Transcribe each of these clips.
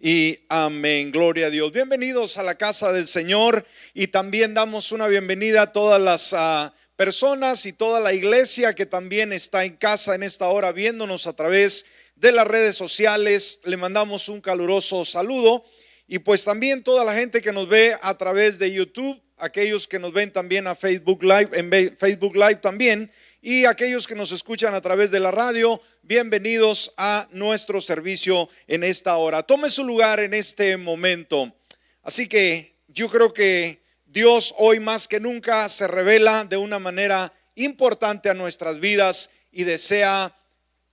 Y amén, gloria a Dios. Bienvenidos a la casa del Señor y también damos una bienvenida a todas las personas y toda la iglesia que también está en casa en esta hora viéndonos a través de las redes sociales. Le mandamos un caluroso saludo y pues también toda la gente que nos ve a través de YouTube, aquellos que nos ven también a Facebook Live, en Facebook Live también, y aquellos que nos escuchan a través de la radio. Bienvenidos a nuestro servicio en esta hora. Tome su lugar en este momento. Así que yo creo que Dios hoy más que nunca se revela de una manera importante a nuestras vidas y desea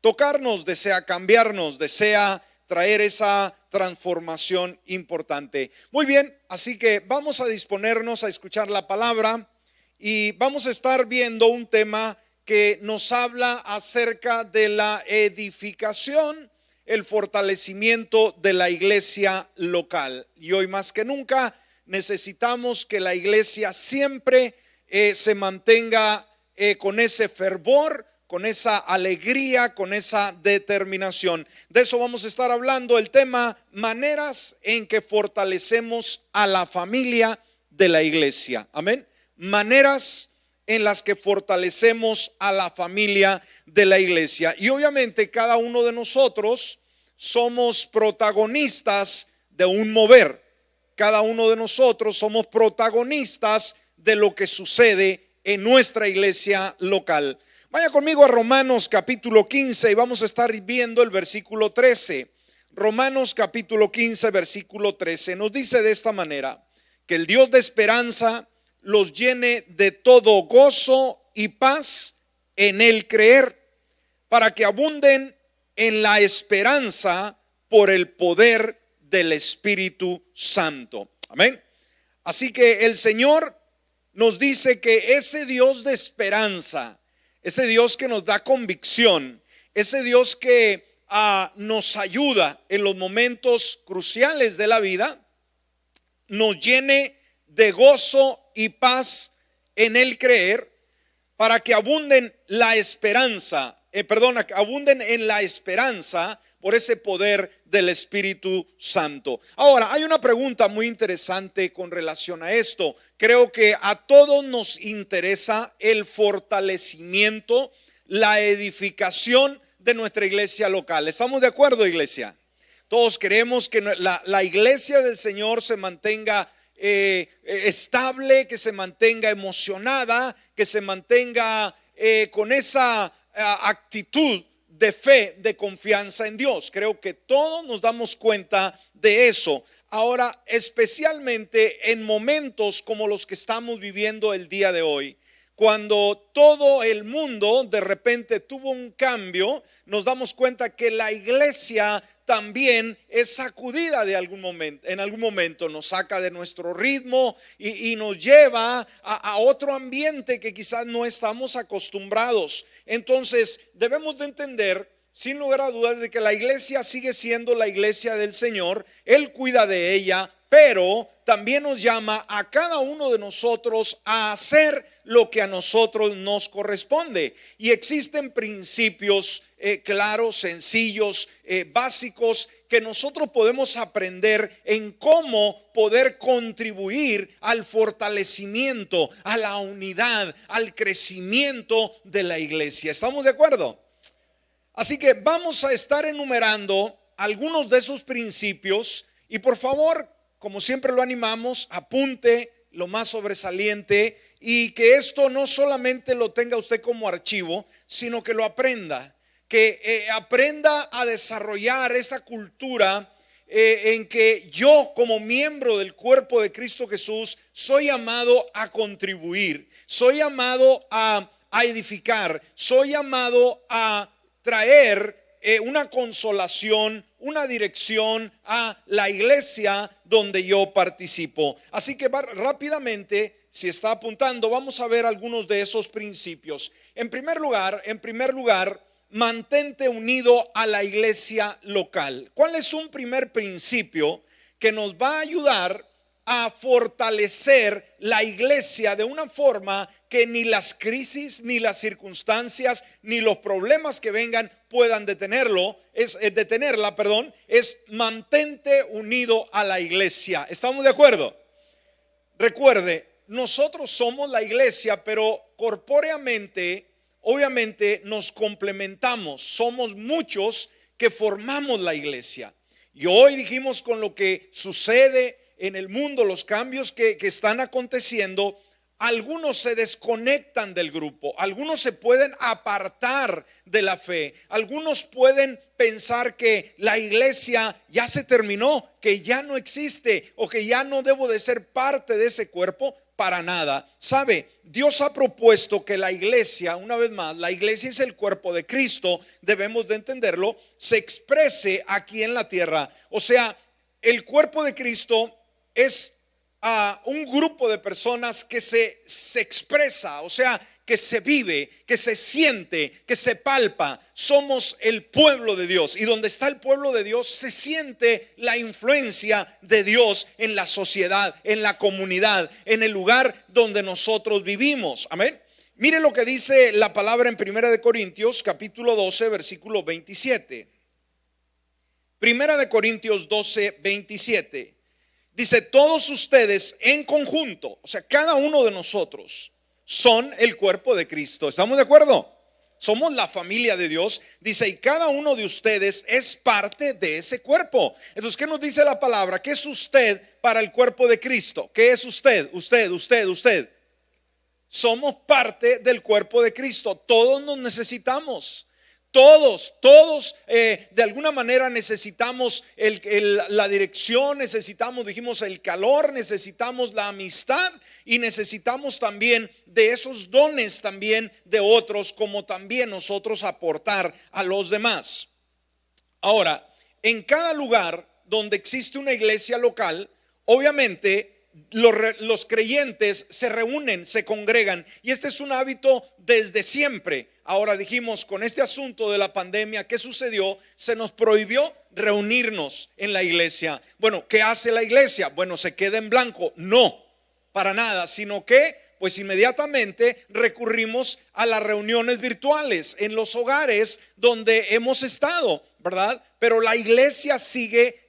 tocarnos, desea cambiarnos, desea traer esa transformación importante. Muy bien, así que vamos a disponernos a escuchar la palabra y vamos a estar viendo un tema que nos habla acerca de la edificación, el fortalecimiento de la iglesia local. Y hoy más que nunca necesitamos que la iglesia siempre se mantenga con ese fervor, con esa alegría, con esa determinación. De eso vamos a estar hablando, el tema: maneras en que fortalecemos a la familia de la iglesia. Amén. Maneras en las que fortalecemos a la familia de la iglesia. Y obviamente cada uno de nosotros somos protagonistas de un mover. Cada uno de nosotros somos protagonistas de lo que sucede en nuestra iglesia local. Vaya conmigo a Romanos capítulo 15 y vamos a estar viendo el versículo 13. Romanos capítulo 15 versículo 13 nos dice de esta manera: que el Dios de esperanza los llene de todo gozo y paz en el creer, para que abunden en la esperanza por el poder del Espíritu Santo. Amén. Así que el Señor nos dice que ese Dios de esperanza, ese Dios que nos da convicción, ese Dios que nos ayuda en los momentos cruciales de la vida, nos llene de gozo y paz en el creer, para que abunden la esperanza, abunden en la esperanza por ese poder del Espíritu Santo. Ahora, hay una pregunta muy interesante con relación a esto. Creo que a todos nos interesa el fortalecimiento, la edificación de nuestra iglesia local. ¿Estamos de acuerdo, iglesia? Todos queremos que la iglesia del Señor se mantenga estable, que se mantenga emocionada, que se mantenga con esa actitud de fe, de confianza en Dios. Creo que todos nos damos cuenta de eso. Ahora, especialmente en momentos como los que estamos viviendo el día de hoy, cuando todo el mundo de repente tuvo un cambio, nos damos cuenta que la iglesia también es sacudida de algún momento, en algún momento nos saca de nuestro ritmo y nos lleva a otro ambiente que quizás no estamos acostumbrados. Entonces debemos de entender, sin lugar a dudas, de que la iglesia sigue siendo la iglesia del Señor. Él cuida de ella, pero también nos llama a cada uno de nosotros a hacer lo que a nosotros nos corresponde. Y existen principios claros, sencillos, básicos, que nosotros podemos aprender en cómo poder contribuir al fortalecimiento, a la unidad, al crecimiento de la iglesia. ¿Estamos de acuerdo? Así que vamos a estar enumerando algunos de esos principios y, por favor, como siempre lo animamos, apunte lo más sobresaliente y que esto no solamente lo tenga usted como archivo, sino que lo aprenda, que aprenda a desarrollar esa cultura en que yo, como miembro del cuerpo de Cristo Jesús, soy llamado a contribuir, soy llamado a edificar, soy llamado a traer una consolación, una dirección a la iglesia donde yo participo. Así que rápidamente, si está apuntando, vamos a ver algunos de esos principios. En primer lugar, mantente unido a la iglesia local. ¿Cuál es un primer principio que nos va a ayudar a fortalecer la iglesia de una forma que ni las crisis, ni las circunstancias, ni los problemas que vengan puedan detenerla, es mantente unido a la iglesia. ¿Estamos de acuerdo? Recuerde, nosotros somos la iglesia, pero corpóreamente, obviamente nos complementamos. Somos muchos que formamos la iglesia. Y hoy dijimos, con lo que sucede en el mundo, los cambios que están aconteciendo, algunos se desconectan del grupo, algunos se pueden apartar de la fe, algunos pueden pensar que la iglesia ya se terminó, que ya no existe o que ya no debo de ser parte de ese cuerpo. Para nada. Sabe, Dios ha propuesto que la iglesia, una vez más, la iglesia es el cuerpo de Cristo, debemos de entenderlo, se exprese aquí en la tierra. O sea, el cuerpo de Cristo es un grupo de personas que se expresa, o sea, que se vive, que se siente, que se palpa. Somos el pueblo de Dios, y donde está el pueblo de Dios se siente la influencia de Dios en la sociedad, en la comunidad, en el lugar donde nosotros vivimos. Amén. Mire lo que dice la palabra en 1 Corintios capítulo 12 versículo 27. 1 Corintios 12, 27. Dice: todos ustedes en conjunto, o sea, cada uno de nosotros, son el cuerpo de Cristo. ¿Estamos de acuerdo? Somos la familia de Dios. Dice: y cada uno de ustedes es parte de ese cuerpo. Entonces, ¿qué nos dice la palabra? ¿Qué es usted para el cuerpo de Cristo? ¿Qué es usted? Usted. Somos parte del cuerpo de Cristo. Todos nos necesitamos. Todos de alguna manera necesitamos la dirección, necesitamos, dijimos, el calor, necesitamos la amistad y necesitamos también de esos dones también de otros, como también nosotros aportar a los demás. Ahora, en cada lugar donde existe una iglesia local, obviamente los creyentes se reúnen, se congregan, y este es un hábito desde siempre. Ahora dijimos, con este asunto de la pandemia, ¿qué sucedió? Se nos prohibió reunirnos en la iglesia. Bueno, ¿qué hace la iglesia? Bueno, se queda en blanco. No, para nada, sino que pues inmediatamente recurrimos a las reuniones virtuales en los hogares donde hemos estado, ¿verdad? Pero la iglesia sigue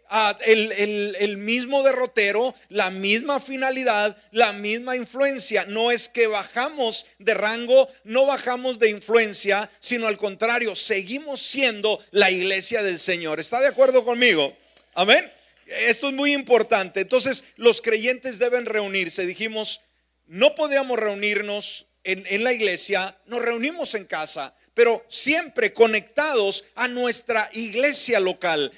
el mismo derrotero, la misma finalidad, la misma influencia. No es que bajamos de rango, no bajamos de influencia, sino al contrario, seguimos siendo la iglesia del Señor. ¿Está de acuerdo conmigo? Amén. Esto es muy importante. Entonces, los creyentes deben reunirse. Dijimos, no podíamos reunirnos en la iglesia, nos reunimos en casa, pero siempre conectados a nuestra iglesia local,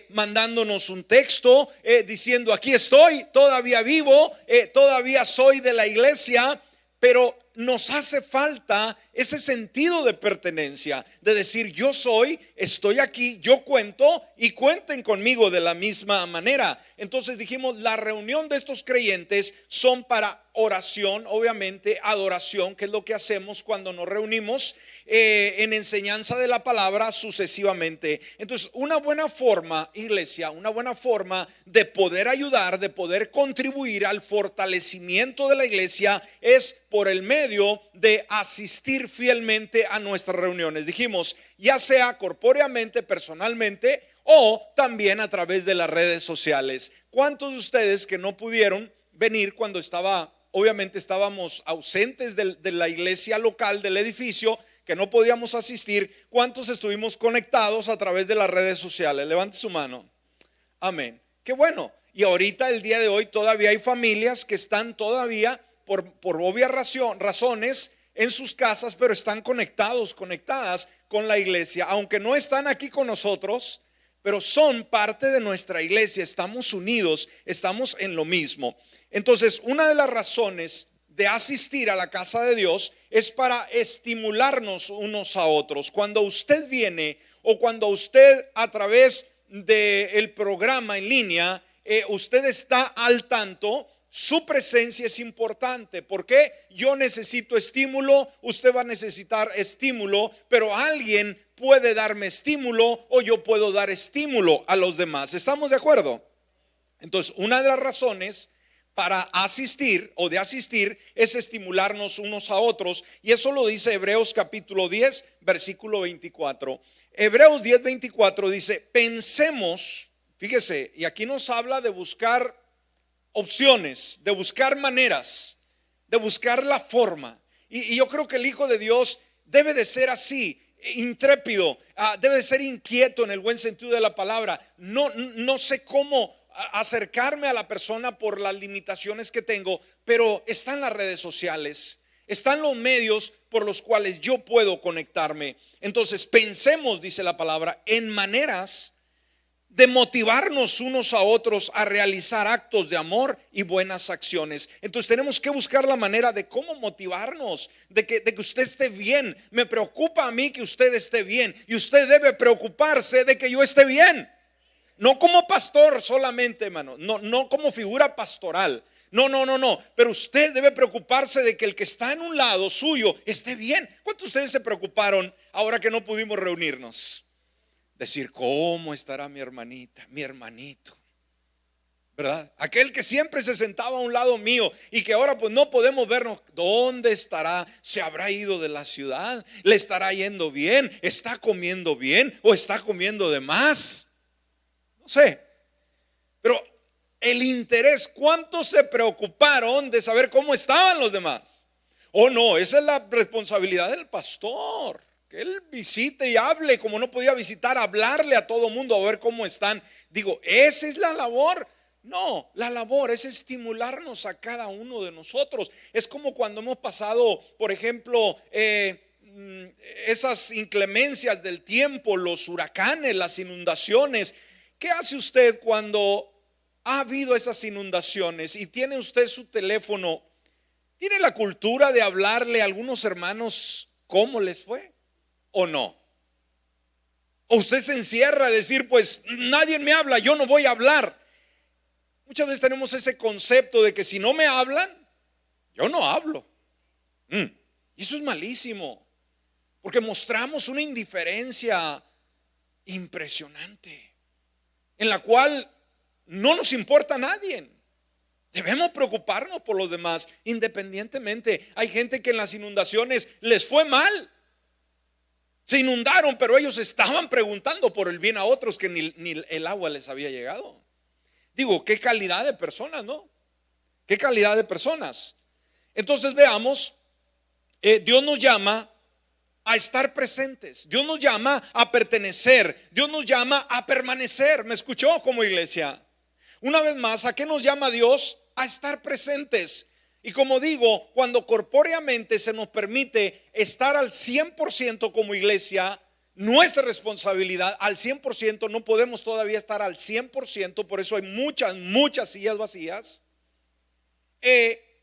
mandándonos un texto, diciendo: aquí estoy, todavía vivo, todavía soy de la iglesia. Pero nos hace falta ese sentido de pertenencia, de decir: yo soy, estoy aquí, yo cuento y cuenten conmigo de la misma manera. Entonces dijimos, la reunión de estos creyentes son para oración, obviamente, adoración, que es lo que hacemos cuando nos reunimos, en enseñanza de la palabra sucesivamente. Entonces, una buena forma, iglesia, una buena forma de poder ayudar, de poder contribuir al fortalecimiento de la iglesia es por el medio de asistir fielmente a nuestras reuniones. Dijimos, ya sea corpóreamente, personalmente, o también a través de las redes sociales. ¿Cuántos de ustedes que no pudieron venir cuando obviamente estábamos ausentes de la iglesia local, del edificio, que no podíamos asistir, cuántos estuvimos conectados a través de las redes sociales? Levante su mano. Amén. Qué bueno. Y ahorita, el día de hoy, todavía hay familias que están todavía por obvias razones en sus casas, pero están conectadas con la iglesia, aunque no están aquí con nosotros, pero son parte de nuestra iglesia. Estamos unidos, estamos en lo mismo. Entonces, una de las razones de asistir a la casa de Dios es para estimularnos unos a otros. Cuando usted viene, o cuando usted a través del programa en línea, usted está al tanto, su presencia es importante. Porque yo necesito estímulo, usted va a necesitar estímulo, pero alguien puede darme estímulo o yo puedo dar estímulo a los demás. ¿Estamos de acuerdo? Entonces, una de las razones para asistir o de asistir es estimularnos unos a otros, y eso lo dice Hebreos capítulo 10 versículo 24. Hebreos 10, 24 dice: pensemos, fíjese, y aquí nos habla de buscar opciones, de buscar maneras, de buscar la forma. Y yo creo que el Hijo de Dios debe de ser así, intrépido, debe de ser inquieto en el buen sentido de la palabra. No sé cómo acercarme a la persona por las limitaciones que tengo, pero están las redes sociales, están los medios por los cuales yo puedo conectarme. Entonces pensemos, dice la palabra, en maneras de motivarnos unos a otros a realizar actos de amor y buenas acciones. Entonces tenemos que buscar la manera de cómo motivarnos, de que usted esté bien. Me preocupa a mí que usted esté bien, y usted debe preocuparse de que yo esté bien. No como pastor solamente, hermano, no como figura pastoral. No, pero usted debe preocuparse de que el que está en un lado suyo esté bien. ¿Cuántos de ustedes se preocuparon ahora que no pudimos reunirnos? Decir, ¿cómo estará mi hermanita, mi hermanito? ¿Verdad? Aquel que siempre se sentaba a un lado mío y que ahora pues no podemos vernos. ¿Dónde estará? ¿Se habrá ido de la ciudad? ¿Le estará yendo bien? ¿Está comiendo bien o está comiendo de más? No sé. Pero el interés, ¿cuántos se preocuparon de saber cómo estaban los demás? Oh, no, esa es la responsabilidad del pastor. Que él visite y hable, como no podía visitar, hablarle a todo mundo a ver cómo están. Digo, esa es la labor. No, la labor es estimularnos a cada uno de nosotros. Es como cuando hemos pasado, por ejemplo, esas inclemencias del tiempo, los huracanes, las inundaciones. ¿Qué hace usted cuando ha habido esas inundaciones y tiene usted su teléfono? ¿Tiene la cultura de hablarle a algunos hermanos cómo les fue? ¿O no? O usted se encierra a decir, pues nadie me habla, yo no voy a hablar. Muchas veces tenemos ese concepto de que si no me hablan, yo no hablo. Y eso es malísimo, porque mostramos una indiferencia impresionante, en la cual no nos importa a nadie. Debemos preocuparnos por los demás, independientemente. Hay gente que en las inundaciones les fue mal. Se inundaron, pero ellos estaban preguntando por el bien a otros que ni el agua les había llegado. Digo, qué calidad de personas, ¿no? Qué calidad de personas. Entonces veamos, Dios nos llama a estar presentes. Dios nos llama a pertenecer. Dios nos llama a permanecer. ¿Me escuchó como iglesia? Una vez más, ¿a qué nos llama Dios? A estar presentes. Y como digo, cuando corpóreamente se nos permite estar al 100% como iglesia, nuestra responsabilidad al 100%, no podemos todavía estar al 100%, por eso hay muchas sillas vacías.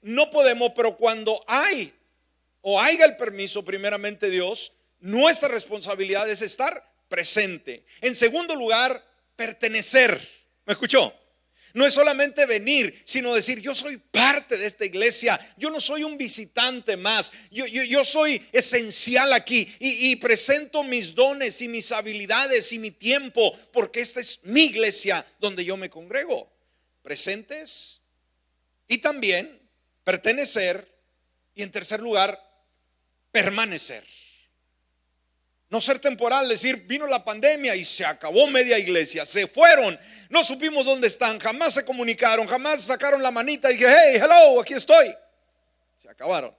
No podemos, pero cuando haya el permiso, primeramente Dios, nuestra responsabilidad es estar presente. En segundo lugar, pertenecer. ¿Me escuchó? No es solamente venir, sino decir, yo soy parte de esta iglesia. Yo no soy un visitante más. Yo soy esencial aquí y presento mis dones y mis habilidades y mi tiempo, porque esta es mi iglesia donde yo me congrego. Presentes y también pertenecer, y en tercer lugar, permanecer. No ser temporal, decir, vino la pandemia y se acabó media iglesia, se fueron, no supimos dónde están, jamás se comunicaron, jamás sacaron la manita y dije, hey, hello, aquí estoy. Se acabaron.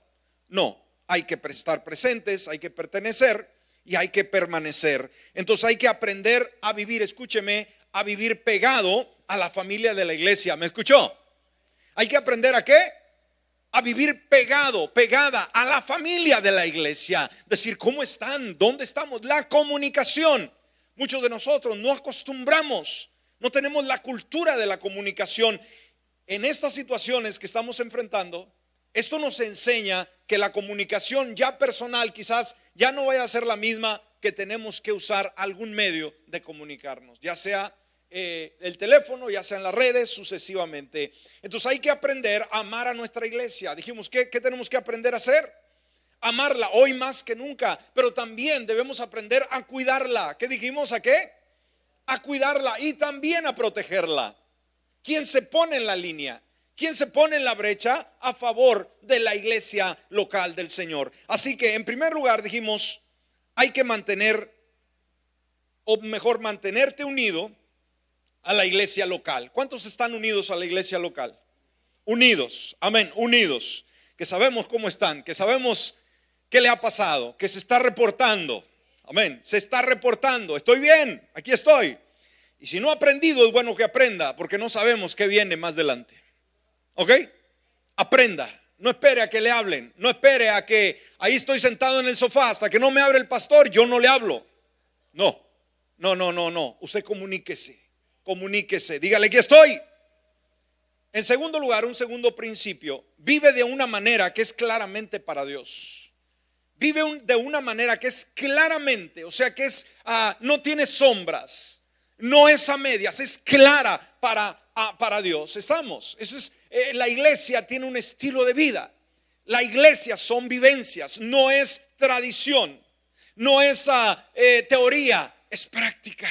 No, hay que estar presentes, hay que pertenecer y hay que permanecer. Entonces hay que aprender a vivir, escúcheme, a vivir pegado a la familia de la iglesia. ¿Me escuchó? Hay que aprender ¿a qué? A vivir pegada a la familia de la iglesia. Decir, ¿cómo están? ¿Dónde estamos? La comunicación. Muchos de nosotros no acostumbramos, no tenemos la cultura de la comunicación. En estas situaciones que estamos enfrentando, esto nos enseña que la comunicación ya personal quizás ya no vaya a ser la misma, que tenemos que usar algún medio de comunicarnos, ya sea el teléfono, ya sea en las redes, sucesivamente. Entonces hay que aprender a amar a nuestra iglesia. Dijimos, ¿qué tenemos que aprender a hacer? Amarla hoy más que nunca, pero también debemos aprender a cuidarla. ¿Qué dijimos? ¿A qué? A cuidarla y también a protegerla. ¿Quién se pone en la línea? ¿Quién se pone en la brecha a favor de la iglesia local del Señor? Así que en primer lugar dijimos, hay que mantener, o mejor mantenerte unido a la iglesia local. ¿Cuántos están unidos a la iglesia local? Unidos, amén, unidos. Que sabemos cómo están, que sabemos qué le ha pasado, que se está reportando. Amén, se está reportando. Estoy bien, aquí estoy. Y si no ha aprendido, es bueno que aprenda, porque no sabemos qué viene más adelante. ¿Ok? Aprenda. No espere a que le hablen. No espere a que ahí estoy sentado en el sofá hasta que no me abre el pastor, yo no le hablo. No. Usted comuníquese. Comuníquese. Dígale que estoy. En segundo lugar, un segundo principio. Vive de una manera que es claramente para Dios. Vive de una manera que es claramente, o sea que es no tiene sombras, no es a medias, es clara para Dios. Estamos. Eso es, la iglesia tiene un estilo de vida. La iglesia son vivencias, no es tradición, no es teoría, es práctica.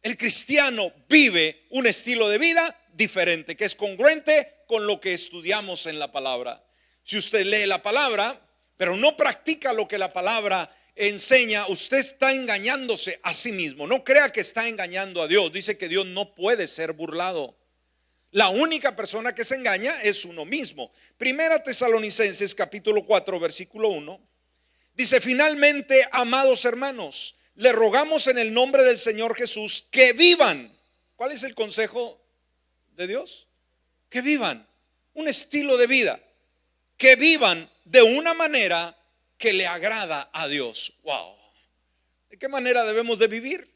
El cristiano vive un estilo de vida diferente, que es congruente con lo que estudiamos en la palabra. Si usted lee la palabra, pero no practica lo que la palabra enseña, usted está engañándose a sí mismo. No crea que está engañando a Dios. Dice que Dios no puede ser burlado. La única persona que se engaña es uno mismo. Primera Tesalonicenses capítulo 4 versículo 1 dice: finalmente, amados hermanos, le rogamos en el nombre del Señor Jesús que vivan. ¿Cuál es el consejo de Dios? Que vivan un estilo de vida, que vivan de una manera que le agrada a Dios. Wow. ¿De qué manera debemos de vivir?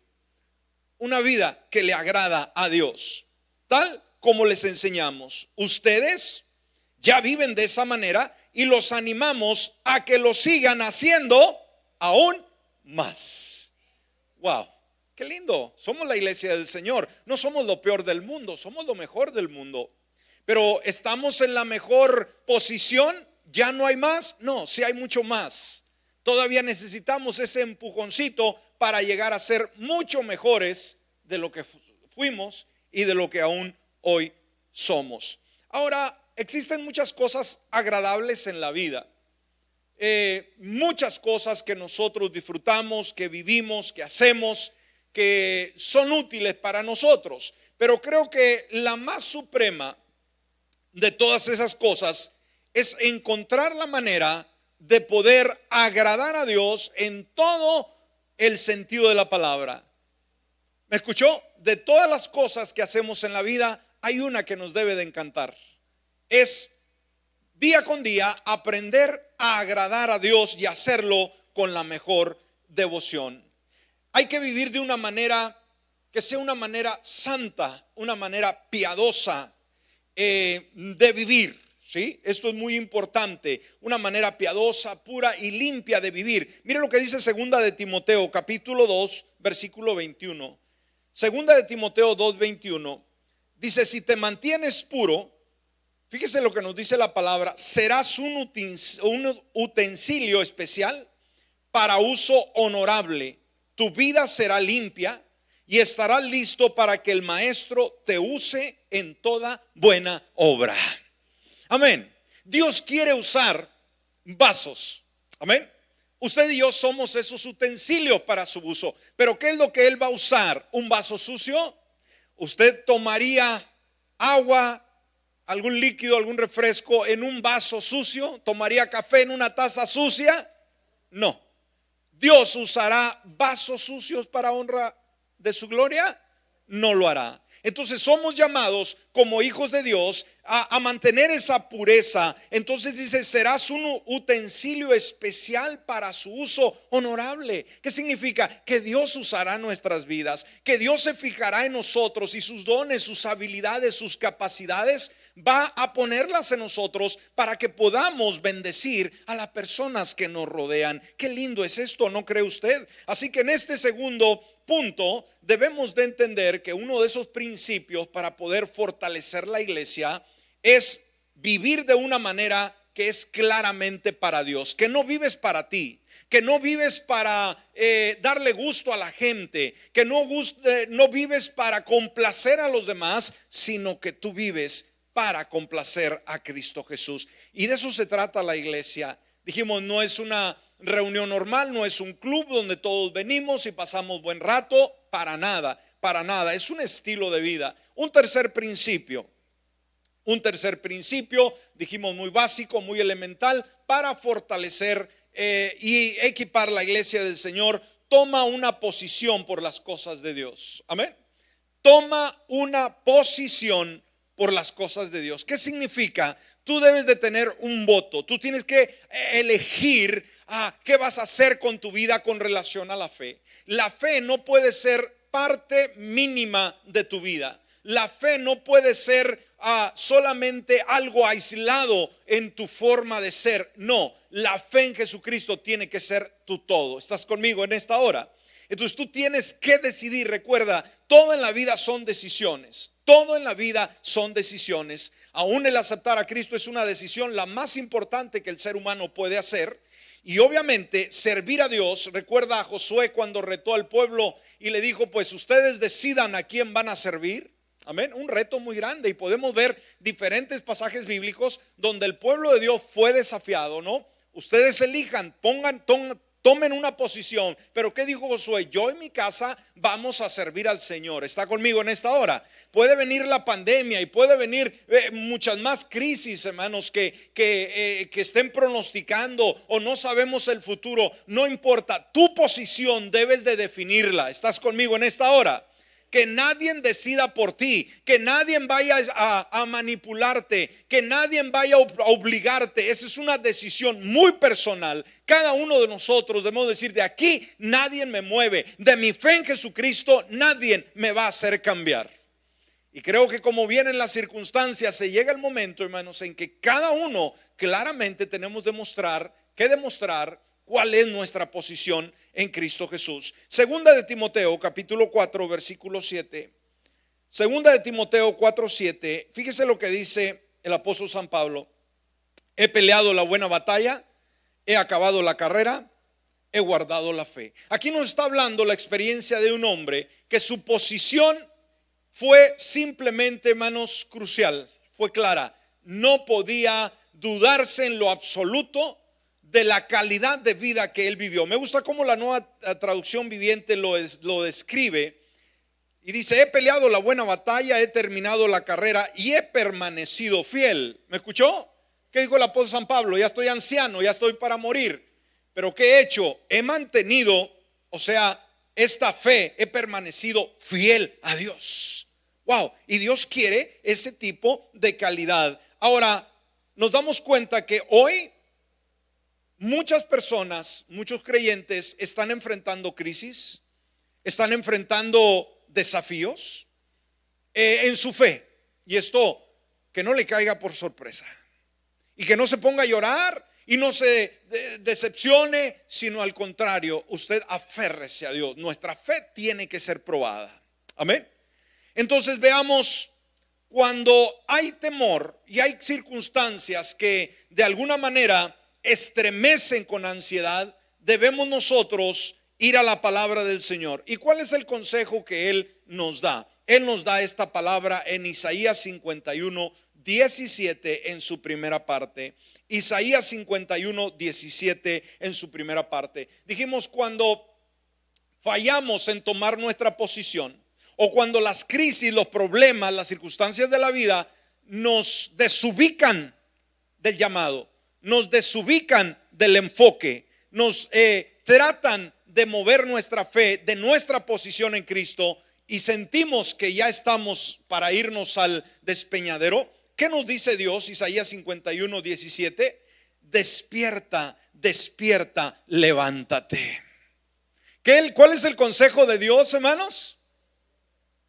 Una vida que le agrada a Dios, tal como les enseñamos. Ustedes ya viven de esa manera y los animamos a que lo sigan haciendo aún más. Wow, qué lindo. Somos la iglesia del Señor. No somos lo peor del mundo, somos lo mejor del mundo. Pero ¿estamos en la mejor posición? ¿Ya no hay más? No, sí hay mucho más. Todavía necesitamos ese empujoncito para llegar a ser mucho mejores de lo que fuimos y de lo que aún hoy somos. Ahora, existen muchas cosas agradables en la vida. Muchas cosas que nosotros disfrutamos, que vivimos, que hacemos, que son útiles para nosotros. Pero creo que la más suprema de todas esas cosas es encontrar la manera de poder agradar a Dios en todo el sentido de la palabra. ¿Me escuchó? De todas las cosas que hacemos en la vida, hay una que nos debe de encantar. Es día con día aprender a agradar a Dios y hacerlo con la mejor devoción. Hay que vivir de una manera que sea una manera santa, una manera piadosa de vivir. ¿Sí? Esto es muy importante, una manera piadosa, pura y limpia de vivir. Mire lo que dice segunda de Timoteo capítulo 2 versículo 21. Segunda de Timoteo 2, 21 dice: si te mantienes puro, fíjese lo que nos dice la palabra, serás un utensilio especial para uso honorable. Tu vida será limpia y estarás listo para que el maestro te use en toda buena obra. Amén. Dios quiere usar vasos. Amén. Usted y yo somos esos utensilios para su uso. Pero ¿qué es lo que Él va a usar? ¿Un vaso sucio? ¿Usted tomaría agua, algún líquido, algún refresco en un vaso sucio? ¿Tomaría café en una taza sucia? No. ¿Dios usará vasos sucios para honra de su gloria? No lo hará. Entonces somos llamados como hijos de Dios a mantener esa pureza. Entonces dice: serás un utensilio especial para su uso honorable. ¿Qué significa? Que Dios usará nuestras vidas, que Dios se fijará en nosotros y sus dones, sus habilidades, sus capacidades va a ponerlas en nosotros para que podamos bendecir a las personas que nos rodean. Qué lindo es esto, ¿no cree usted? Así que en este segundo punto debemos de entender que uno de esos principios para poder fortalecer la iglesia es vivir de una manera que es claramente para Dios, que no vives para ti, que no vives para darle gusto a la gente, que no vives para complacer a los demás, sino que tú vives para complacer a Cristo Jesús. Y de eso se trata la iglesia. Dijimos, no es una reunión normal, no es un club donde todos venimos y pasamos buen rato, para nada, para nada. Es un estilo de vida. Un tercer principio, dijimos muy básico, muy elemental, para fortalecer y equipar la iglesia del Señor. Toma una posición por las cosas de Dios. Amén. Toma una posición por las cosas de Dios. ¿Qué significa? Tú debes de tener un voto. Tú tienes que elegir qué vas a hacer con tu vida con relación a la fe. La fe no puede ser parte mínima de tu vida. La fe no puede ser solamente algo aislado en tu forma de ser. No, la fe en Jesucristo tiene que ser tu todo. ¿Estás conmigo en esta hora? Entonces tú tienes que decidir. Recuerda, todo en la vida son decisiones. Todo en la vida son decisiones. Aún el aceptar a Cristo es una decisión la más importante que el ser humano puede hacer. Y obviamente servir a Dios. Recuerda a Josué cuando retó al pueblo y le dijo, pues ustedes decidan a quién van a servir. Amén, un reto muy grande. Y podemos ver diferentes pasajes bíblicos donde el pueblo de Dios fue desafiado, ¿no? Ustedes elijan, tomen una posición. Pero ¿qué dijo Josué? Yo y mi casa vamos a servir al Señor. ¿Está conmigo en esta hora? Puede venir la pandemia y puede venir muchas más crisis, hermanos, que estén pronosticando o no sabemos el futuro. No importa, tu posición debes de definirla. ¿Estás conmigo en esta hora? Que nadie decida por ti, que nadie vaya a manipularte, que nadie vaya a obligarte. Esa es una decisión muy personal. Cada uno de nosotros debemos decir, de aquí nadie me mueve, de mi fe en Jesucristo nadie me va a hacer cambiar. Y creo que como vienen las circunstancias, se llega el momento, hermanos, en que cada uno claramente tenemos que demostrar cuál es nuestra posición en Cristo Jesús. Segunda de Timoteo, capítulo 4, versículo 7. Segunda de Timoteo 4, 7. Fíjese lo que dice el apóstol San Pablo. He peleado la buena batalla, he acabado la carrera, he guardado la fe. Aquí nos está hablando la experiencia de un hombre que su posición fue simplemente, hermanos, crucial, fue clara. No podía dudarse en lo absoluto de la calidad de vida que él vivió. Me gusta cómo la Nueva Traducción Viviente lo describe. Y dice, he peleado la buena batalla, he terminado la carrera y he permanecido fiel. ¿Me escuchó? ¿Qué dijo el apóstol San Pablo? Ya estoy anciano, ya estoy para morir. Pero ¿qué he hecho? He mantenido, esta fe, he permanecido fiel a Dios. Wow, y Dios quiere ese tipo de calidad. Ahora, nos damos cuenta que hoy muchas personas, muchos creyentes están enfrentando crisis, están enfrentando desafíos en su fe. Y esto, que no le caiga por sorpresa. Y que no se ponga a llorar y no se decepcione, sino al contrario, usted aférrese a Dios. Nuestra fe tiene que ser probada. Amén. Entonces veamos, cuando hay temor y hay circunstancias que de alguna manera estremecen con ansiedad, debemos nosotros ir a la palabra del Señor. ¿Y cuál es el consejo que Él nos da? Él nos da esta palabra en Isaías 51, 17 en su primera parte. Isaías 51, 17 en su primera parte. Dijimos, cuando fallamos en tomar nuestra posición, o cuando las crisis, los problemas, las circunstancias de la vida nos desubican del llamado, nos desubican del enfoque, nos tratan de mover nuestra fe de nuestra posición en Cristo y sentimos que ya estamos para irnos al despeñadero. ¿Qué nos dice Dios? Isaías 51, 17. Despierta, despierta, levántate. ¿Cuál es el consejo de Dios, hermanos?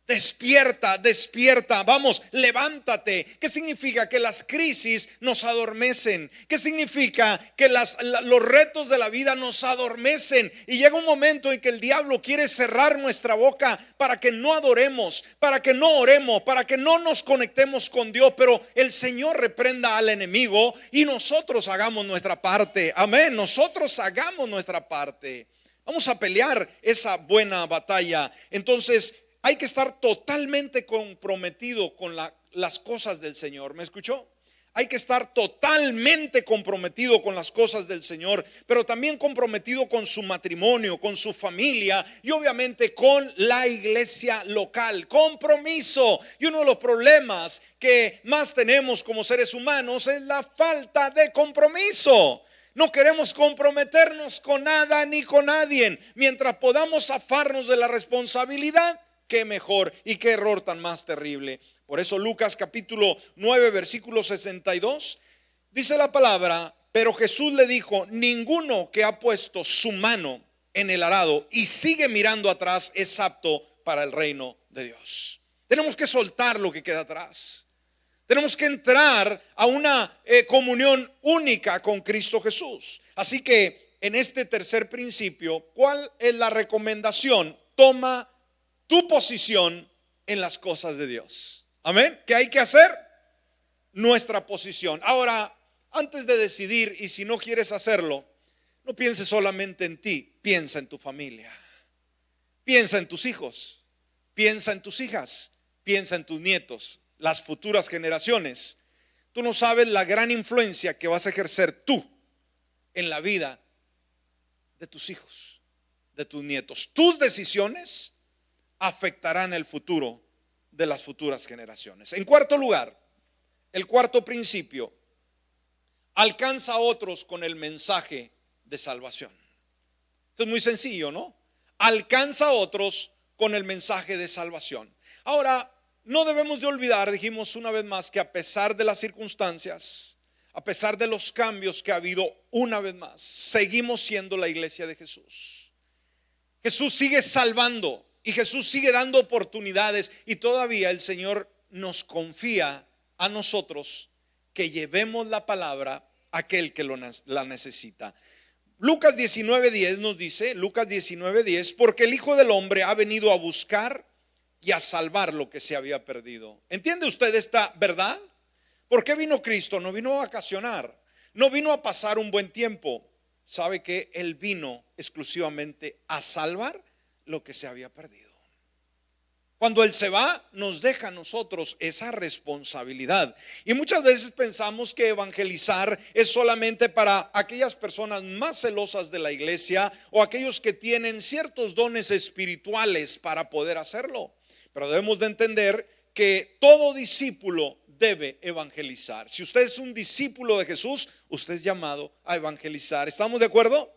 Despierta, despierta, vamos, levántate. ¿Qué significa? Que las crisis nos adormecen. ¿Qué significa? Que los retos de la vida nos adormecen. Y llega un momento en que el diablo quiere cerrar nuestra boca para que no adoremos, para que no oremos, para que no nos conectemos con Dios. Pero el Señor reprenda al enemigo y nosotros hagamos nuestra parte. Amén, nosotros hagamos nuestra parte. Vamos a pelear esa buena batalla. Entonces hay que estar totalmente comprometido con la las cosas del Señor. ¿Me escuchó? Hay que estar totalmente comprometido con las cosas del Señor, pero también comprometido con su matrimonio, con su familia y obviamente con la iglesia local. Compromiso. Y uno de los problemas que más tenemos como seres humanos es la falta de compromiso. No queremos comprometernos con nada ni con nadie. Mientras podamos zafarnos de la responsabilidad, qué mejor y qué error tan más terrible. Por eso Lucas capítulo 9 versículo 62 dice la palabra: pero Jesús le dijo, ninguno que ha puesto su mano en el arado y sigue mirando atrás es apto para el reino de Dios. Tenemos que soltar lo que queda atrás. Tenemos que entrar a una comunión única con Cristo Jesús. Así que en este tercer principio, ¿cuál es la recomendación? Toma tu posición en las cosas de Dios. Amén. ¿Qué hay que hacer? Nuestra posición. Ahora, antes de decidir, y si no quieres hacerlo, no pienses solamente en ti, piensa en tu familia. Piensa en tus hijos, piensa en tus hijas, piensa en tus nietos, las futuras generaciones. Tú no sabes la gran influencia que vas a ejercer tú en la vida de tus hijos, de tus nietos. Tus decisiones afectarán el futuro de las futuras generaciones. En cuarto lugar, el cuarto principio: alcanza a otros con el mensaje de salvación. Esto es muy sencillo, ¿no? Alcanza a otros con el mensaje de salvación. Ahora, no debemos de olvidar, dijimos una vez más, que a pesar de las circunstancias, a pesar de los cambios que ha habido, una vez más, seguimos siendo la iglesia de Jesús. Jesús sigue salvando y Jesús sigue dando oportunidades, y todavía el Señor nos confía a nosotros que llevemos la palabra a aquel que la necesita. Lucas 19:10 nos dice, Lucas 19:10, porque el Hijo del Hombre ha venido a buscar y a salvar lo que se había perdido. ¿Entiende usted esta verdad? ¿Por qué vino Cristo? No vino a vacacionar, no vino a pasar un buen tiempo. ¿Sabe que Él vino exclusivamente a salvar lo que se había perdido? Cuando Él se va, nos deja a nosotros esa responsabilidad. Y muchas veces pensamos que evangelizar es solamente para aquellas personas más celosas de la iglesia o aquellos que tienen ciertos dones espirituales para poder hacerlo. Pero debemos de entender que todo discípulo debe evangelizar. Si usted es un discípulo de Jesús, usted es llamado a evangelizar. ¿Estamos de acuerdo?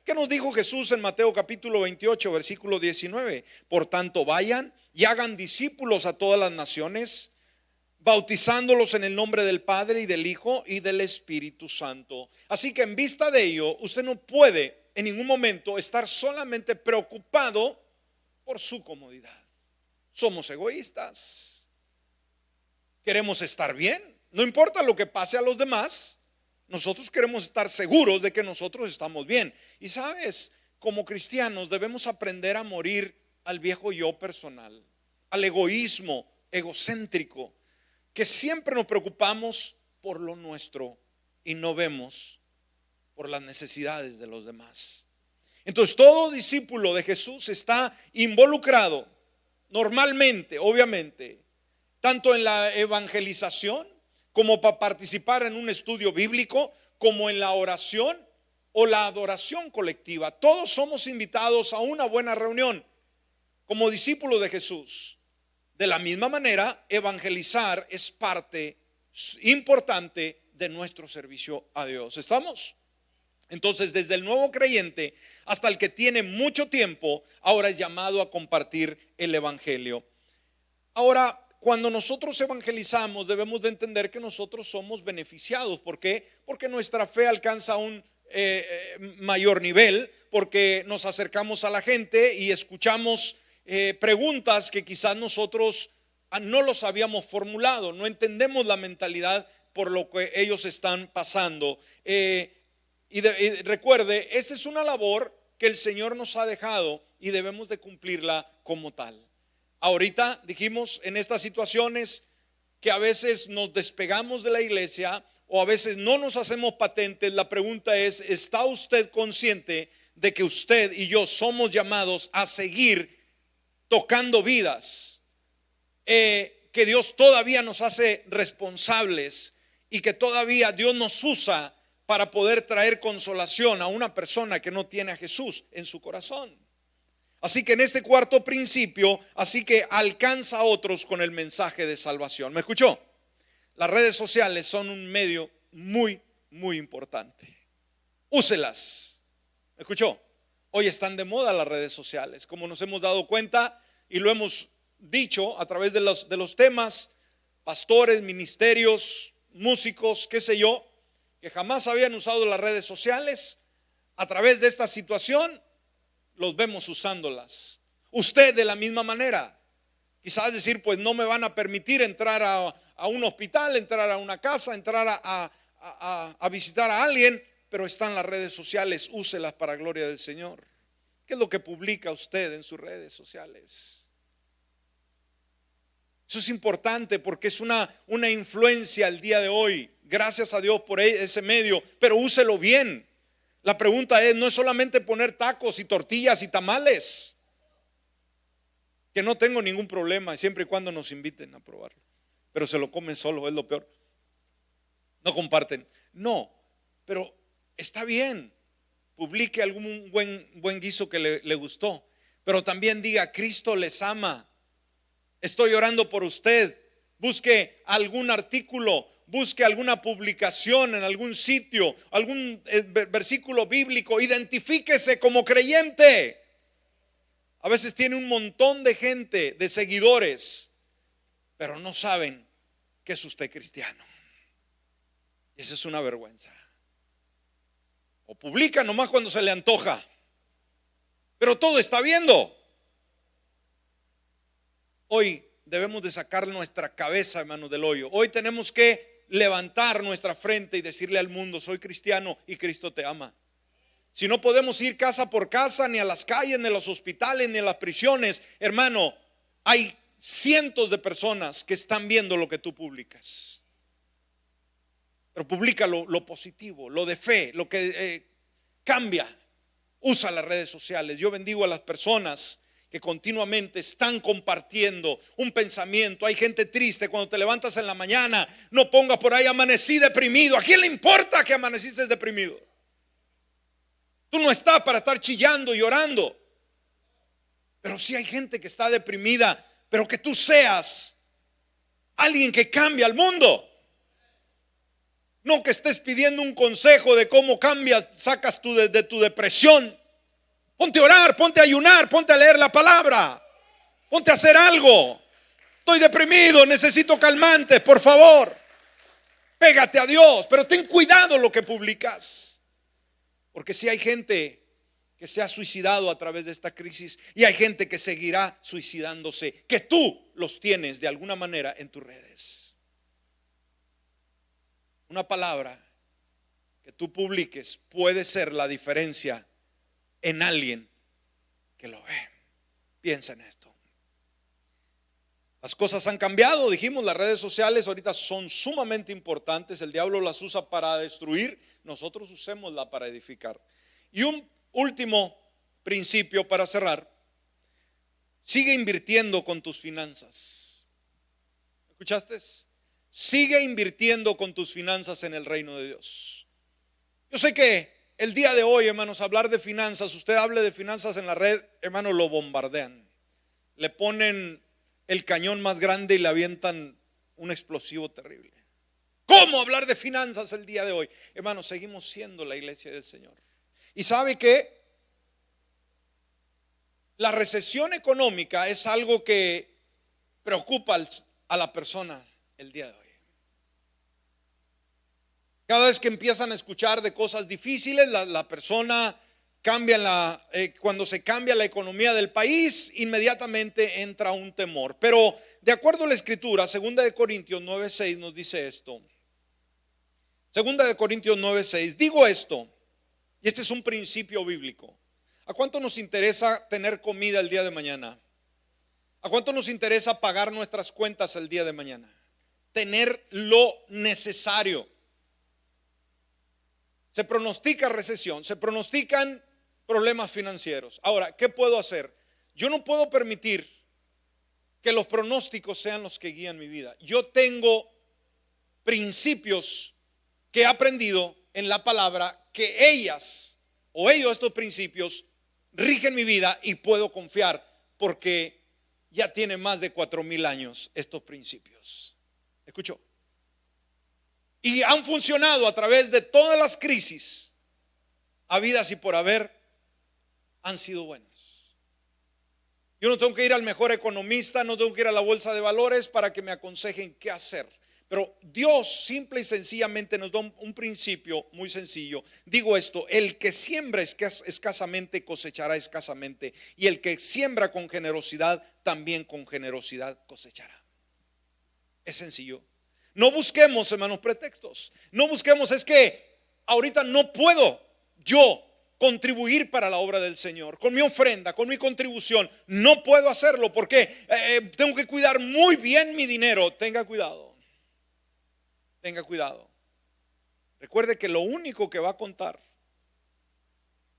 ¿Qué nos dijo Jesús en Mateo capítulo 28 versículo 19? Por tanto, vayan y hagan discípulos a todas las naciones, bautizándolos en el nombre del Padre y del Hijo y del Espíritu Santo. Así que en vista de ello, usted no puede en ningún momento estar solamente preocupado por su comodidad. Somos egoístas. Queremos estar bien. No importa lo que pase a los demás, nosotros queremos estar seguros de que nosotros estamos bien. Y sabes, como cristianos debemos aprender a morir al viejo yo personal, al egoísmo egocéntrico, que siempre nos preocupamos por lo nuestro y no vemos por las necesidades de los demás. Entonces todo discípulo de Jesús está involucrado normalmente, obviamente, tanto en la evangelización como para participar en un estudio bíblico, como en la oración o la adoración colectiva. Todos somos invitados a una buena reunión como discípulos de Jesús. De la misma manera, evangelizar es parte importante de nuestro servicio a Dios. ¿Estamos? Entonces, desde el nuevo creyente hasta el que tiene mucho tiempo, ahora es llamado a compartir el evangelio. Ahora, cuando nosotros evangelizamos, debemos de entender que nosotros somos beneficiados. ¿Por qué? Porque nuestra fe alcanza un mayor nivel, porque nos acercamos a la gente y escuchamos preguntas que quizás nosotros no los habíamos formulado, no entendemos la mentalidad por lo que ellos están pasando. Y recuerde, esa es una labor que el Señor nos ha dejado y debemos de cumplirla como tal. Ahorita dijimos en estas situaciones que a veces nos despegamos de la iglesia o a veces no nos hacemos patentes. La pregunta es, ¿está usted consciente de que usted y yo somos llamados a seguir tocando vidas, que Dios todavía nos hace responsables y que todavía Dios nos usa para poder traer consolación a una persona que no tiene a Jesús en su corazón. Así que en este cuarto principio, así que alcanza a otros con el mensaje de salvación. ¿Me escuchó? Las redes sociales son un medio muy, muy importante. Úselas. ¿Me escuchó? Hoy están de moda las redes sociales, como nos hemos dado cuenta y lo hemos dicho a través de los temas, pastores, ministerios, músicos, qué sé yo, que jamás habían usado las redes sociales. A través de esta situación los vemos usándolas. Usted de la misma manera. Quizás decir, pues no me van a permitir entrar a un hospital, entrar a una casa, entrar a visitar a alguien, pero están las redes sociales, úselas para gloria del Señor. ¿Qué es lo que publica usted en sus redes sociales? Eso es importante porque es una influencia el día de hoy. Gracias a Dios por ese medio, pero úselo bien. La pregunta es, no es solamente poner tacos y tortillas y tamales, que no tengo ningún problema siempre y cuando nos inviten a probarlo, pero se lo comen solo, es lo peor. No comparten. No, pero está bien, publique algún buen guiso que le gustó, pero también diga, Cristo les ama, estoy orando por usted. Busque algún artículo, busque alguna publicación en algún sitio, algún versículo bíblico, identifíquese como creyente. A veces tiene un montón de gente, de seguidores, pero no saben que es usted cristiano. Y esa es una vergüenza. O publica nomás cuando se le antoja, pero todo está viendo. Hoy debemos de sacar nuestra cabeza, hermano, del hoyo. Hoy tenemos que levantar nuestra frente y decirle al mundo, soy cristiano y Cristo te ama. Si no podemos ir casa por casa, ni a las calles, ni a los hospitales, ni a las prisiones, hermano, hay cientos de personas que están viendo lo que tú publicas. Pero publica lo positivo, lo de fe, lo que cambia. Usa las redes sociales. Yo bendigo a las personas que continuamente están compartiendo un pensamiento. Hay gente triste. Cuando te levantas en la mañana, no pongas por ahí, amanecí deprimido. ¿A quién le importa que amaneciste deprimido? Tú no estás para estar chillando y llorando. Pero sí hay gente que está deprimida, pero que tú seas alguien que cambia al mundo. No que estés pidiendo un consejo de cómo cambias, sacas de tu depresión. Ponte a orar, ponte a ayunar, ponte a leer la palabra, ponte a hacer algo. Estoy deprimido, necesito calmantes, por favor. Pégate a Dios, pero ten cuidado lo que publicas. Porque si hay gente que se ha suicidado a través de esta crisis y hay gente que seguirá suicidándose, que tú los tienes de alguna manera en tus redes. Una palabra que tú publiques puede ser la diferencia en alguien que lo ve. Piensa en esto. Las cosas han cambiado, dijimos, las redes sociales ahorita son sumamente importantes. El diablo las usa para destruir, nosotros usémosla para edificar. Y un último principio para cerrar: sigue invirtiendo con tus finanzas. ¿Escuchaste? Sigue invirtiendo con tus finanzas en el reino de Dios. Yo sé que el día de hoy, hermanos, hablar de finanzas, usted hable de finanzas en la red, hermanos, lo bombardean. Le ponen el cañón más grande y le avientan un explosivo terrible. ¿Cómo hablar de finanzas el día de hoy? Hermanos, seguimos siendo la iglesia del Señor. Y sabe que la recesión económica es algo que preocupa a la persona el día de hoy. Cada vez que empiezan a escuchar de cosas difíciles, la persona cambia cuando se cambia la economía del país, inmediatamente entra un temor. Pero de acuerdo a la escritura, 2 de Corintios 9:6 nos dice esto. 2 de Corintios 9:6, digo esto, y este es un principio bíblico. ¿A cuánto nos interesa tener comida el día de mañana? ¿A cuánto nos interesa pagar nuestras cuentas el día de mañana? Tener lo necesario. Se pronostica recesión, se pronostican problemas financieros. Ahora, ¿qué puedo hacer? Yo no puedo permitir que los pronósticos sean los que guían mi vida. Yo tengo principios que he aprendido en la palabra, que ellas o ellos, estos principios, rigen mi vida y puedo confiar porque ya tiene más de 4,000 años estos principios. ¿Escuchó? Y han funcionado a través de todas las crisis habidas y por haber, han sido buenos. Yo no tengo que ir al mejor economista, no tengo que ir a la bolsa de valores para que me aconsejen qué hacer. Pero Dios simple y sencillamente nos da un principio muy sencillo. Digo esto: el que siembra escasamente cosechará escasamente, y el que siembra con generosidad también con generosidad cosechará. Es sencillo. No busquemos, hermanos, pretextos. No busquemos, es que ahorita no puedo yo contribuir para la obra del Señor con mi ofrenda, con mi contribución. No puedo hacerlo porque tengo que cuidar muy bien mi dinero. Tenga cuidado. Tenga cuidado. Recuerde que lo único que va a contar,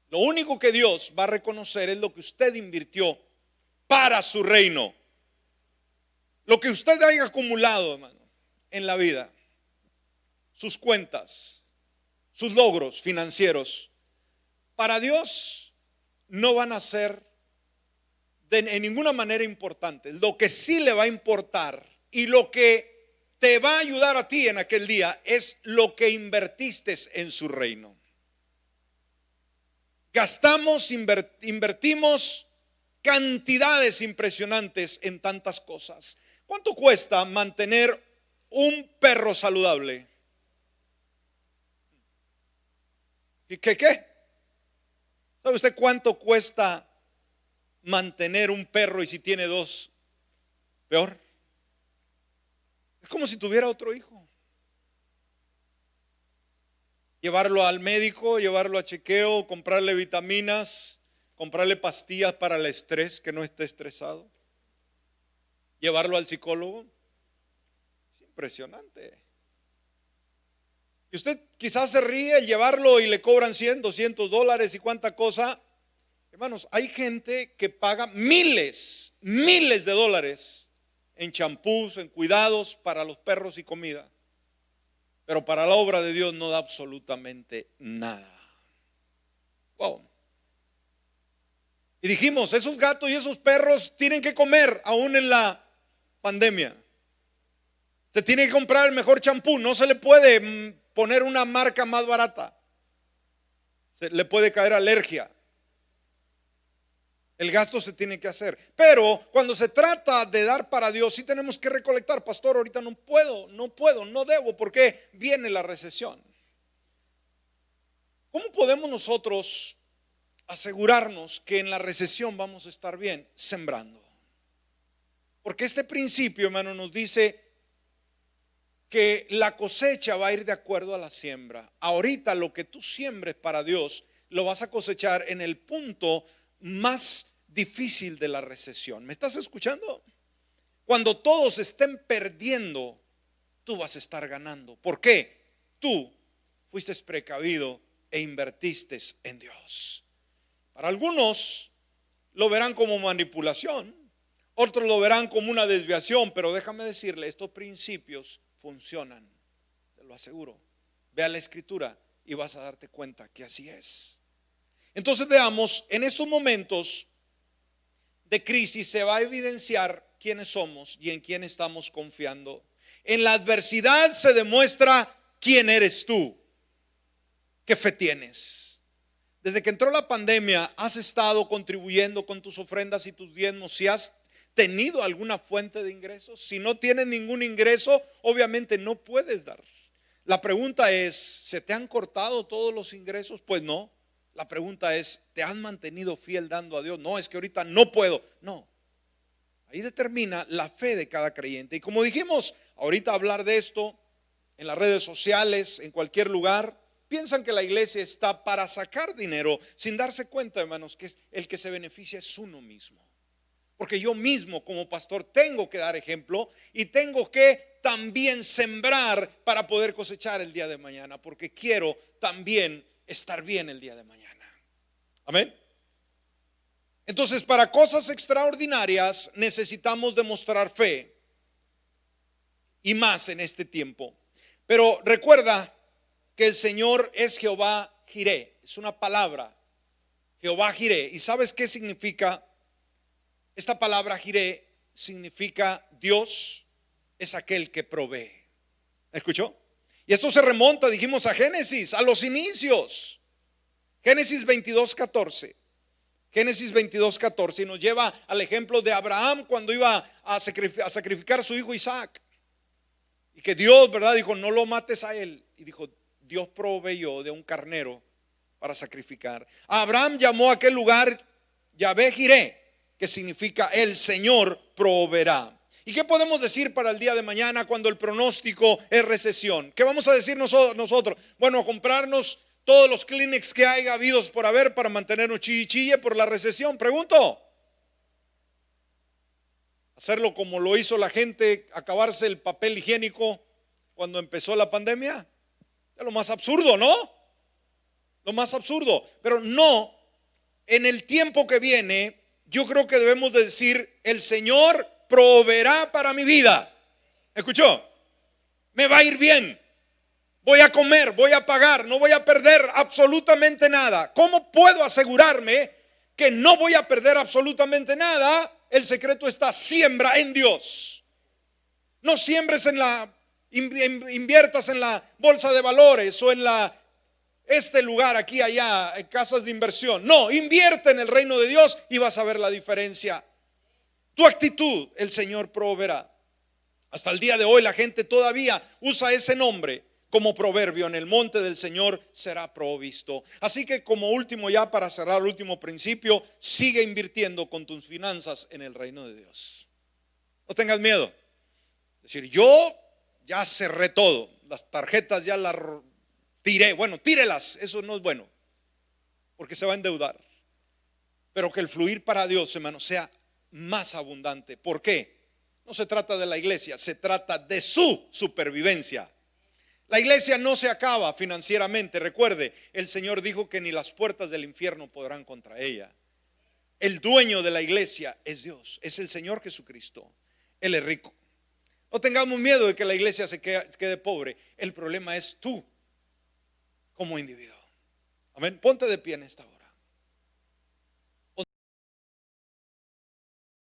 lo único que Dios va a reconocer es lo que usted invirtió para su reino. Lo que usted haya acumulado, hermano, en la vida, sus cuentas, sus logros financieros, para Dios no van a ser en ninguna manera importantes. Lo que sí le va a importar y lo que te va a ayudar a ti en aquel día es lo que invertiste en su reino. Invertimos cantidades impresionantes en tantas cosas. ¿Cuánto cuesta mantener un perro saludable? ¿Y qué? ¿Sabe usted cuánto cuesta mantener un perro, y si tiene dos, peor? Es como si tuviera otro hijo. Llevarlo al médico, llevarlo a chequeo, comprarle vitaminas, comprarle pastillas para el estrés, que no esté estresado, llevarlo al psicólogo. Es impresionante. Y usted quizás se ríe al llevarlo y le cobran $100, $200 y cuánta cosa. Hermanos, hay gente que paga miles de dólares en champús, en cuidados para los perros y comida, pero para la obra de Dios no da absolutamente nada. Wow. Y dijimos, esos gatos y esos perros tienen que comer aún en la pandemia. Se tiene que comprar el mejor champú, no se le puede poner una marca más barata. Se le puede caer alergia. El gasto se tiene que hacer. Pero cuando se trata de dar para Dios, sí tenemos que recolectar. Pastor, ahorita no puedo, no debo, porque viene la recesión. ¿Cómo podemos nosotros asegurarnos que en la recesión vamos a estar bien? Sembrando. Porque este principio, hermano, nos dice que la cosecha va a ir de acuerdo a la siembra. Ahorita lo que tú siembres para Dios lo vas a cosechar en el punto más difícil de la recesión. ¿Me estás escuchando? Cuando todos estén perdiendo, tú vas a estar ganando. ¿Por qué? Tú fuiste precavido e invertiste en Dios. Para algunos lo verán como manipulación, otros lo verán como una desviación, pero déjame decirle, estos principios funcionan, te lo aseguro. Ve a la escritura y vas a darte cuenta que así es. Entonces veamos, en estos momentos de crisis se va a evidenciar quiénes somos y en quién estamos confiando. En la adversidad se demuestra quién eres tú, qué fe tienes. Desde que entró la pandemia, ¿has estado contribuyendo con tus ofrendas y tus diezmos? Si has tenido alguna fuente de ingresos. Si no tienes ningún ingreso, obviamente no puedes dar. La pregunta es, ¿se te han cortado todos los ingresos? Pues no. La pregunta es, ¿te has mantenido fiel dando a Dios? No, es que ahorita no puedo. No. Ahí determina la fe de cada creyente. Y como dijimos, ahorita hablar de esto en las redes sociales, en cualquier lugar, piensan que la iglesia está para sacar dinero sin darse cuenta, hermanos, que el que se beneficia es uno mismo. Porque yo mismo como pastor tengo que dar ejemplo y tengo que también sembrar para poder cosechar el día de mañana, porque quiero también estar bien el día de mañana. Amén. Entonces, para cosas extraordinarias necesitamos demostrar fe, y más en este tiempo. Pero recuerda que el Señor es Jehová Jireh, es una palabra, Jehová Jireh. ¿Y sabes qué significa? Esta palabra Jireh significa Dios es aquel que provee. ¿Escuchó? Y esto se remonta, dijimos, a Génesis, a los inicios. Génesis 22:14. Génesis 22:14 y nos lleva al ejemplo de Abraham cuando iba a sacrificar a su hijo Isaac. Y que Dios, ¿verdad? Dijo, no lo mates a él. Y dijo, Dios proveyó de un carnero para sacrificar. Abraham llamó a aquel lugar Yahvé Jireh, que significa el Señor proveerá. ¿Y qué podemos decir para el día de mañana cuando el pronóstico es recesión? ¿Qué vamos a decir nosotros? Bueno, a comprarnos todos los Kleenex que haya habidos por haber para mantenernos chille por la recesión. Pregunto. Hacerlo como lo hizo la gente, acabarse el papel higiénico cuando empezó la pandemia. Es lo más absurdo, ¿no? Lo más absurdo. Pero no, en el tiempo que viene, yo creo que debemos de decir, el Señor proveerá para mi vida. ¿Escuchó? Me va a ir bien. Voy a comer, voy a pagar, no voy a perder absolutamente nada. ¿Cómo puedo asegurarme que no voy a perder absolutamente nada? El secreto está: siembra en Dios. No siembres inviertas en la bolsa de valores o en este lugar aquí, allá, en casas de inversión. No, invierte en el reino de Dios y vas a ver la diferencia. Tu actitud, el Señor proveerá. Hasta el día de hoy la gente todavía usa ese nombre como proverbio: en el monte del Señor será provisto. Así que, como último, ya para cerrar, último principio, sigue invirtiendo con tus finanzas en el reino de Dios. No tengas miedo. Es decir, yo ya cerré todo, las tarjetas ya las tiré. Bueno, tírelas, eso no es bueno, porque se va a endeudar. Pero que el fluir para Dios, hermano, sea más abundante. ¿Por qué? No se trata de la iglesia, se trata de su supervivencia. La iglesia no se acaba financieramente. Recuerde, el Señor dijo que ni las puertas del infierno podrán contra ella. El dueño de la iglesia es Dios, es el Señor Jesucristo. Él es rico. No tengamos miedo de que la iglesia se quede pobre. El problema es tú como individuo. Amén. Ponte de pie en esta hora.